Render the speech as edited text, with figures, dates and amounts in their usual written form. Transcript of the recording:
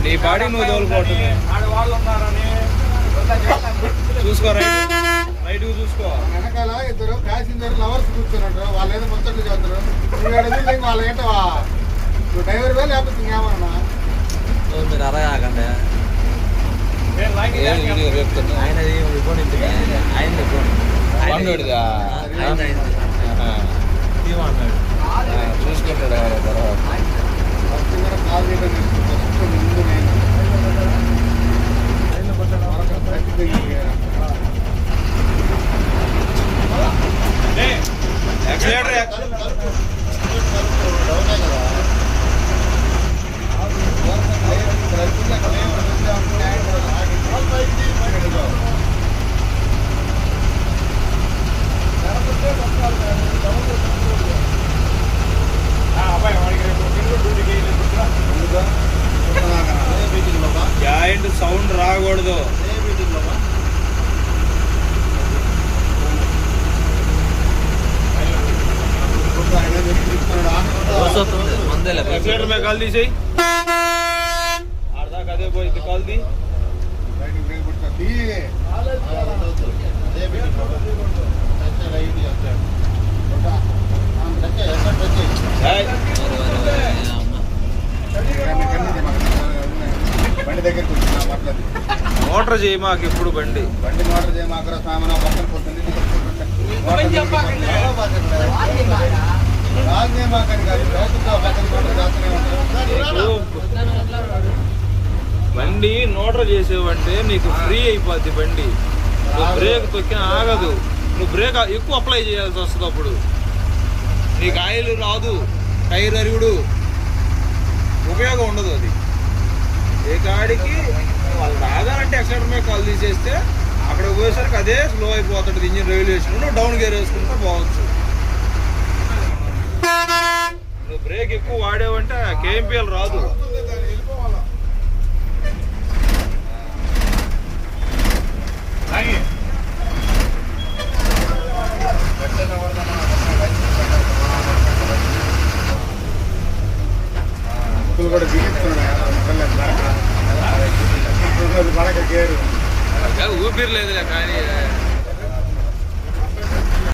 నీ బాడీ నువ్వు తోలుకోవటం చూసుకో, రైట్ చూసుకో. వెనకాల ఇద్దరు ప్యాసింజర్ లవర్స్ కూర్చున్నారు, వాళ్ళు ఏదో ముచ్చట్లు చేస్తారు. నువ్వు వాళ్ళు ఏంటవా నువ్వు డ్రైవర్ వే లేకపోతే ఇంకేమన్నా మీరు అరగాకండి. చూసుకుంటాడు తర్వాత జాయింట్ సౌండ్ రాకూడదు. కాల్ తీసేయి, ఆడదాకా అదే పోయింది. కాల్ తీ బండి దగ్గరికి వచ్చిన మాట్లాడి మోటార్ చేయి మాకు ఎప్పుడు బండి మోటార్ చేయి మాకు సామాన్ పక్కన పోతుంది. బండి నోటర్ చేసేవంటే నీకు ఫ్రీ అయిపోద్ది బండి. నువ్వు బ్రేక్ తొక్కినా ఆగదు. నువ్వు బ్రేక్ ఎక్కువ అప్లై చేయాల్సి వస్తుంది. అప్పుడు నీకు ఆయిల్ రాదు, టైర్ అరుగుడు, ఉపయోగం ఉండదు. అది ఏ గాడికి వాళ్ళు రాగాలంటే యాక్సిడెంట్ మీద కాల్ తీసేస్తే అక్కడ పోయేసరికి అదే స్లో అయిపోతుంది ఇంజిన్ రెగ్యులేషన్. నువ్వు డౌన్ గేర్ వేసుకుంటే పోవచ్చు. నువ్వు బ్రేక్ ఎక్కువ వాడేవంటే కేఎంపీఎల్ రాదు. కూడా ఊపిరి లేదులే కానీ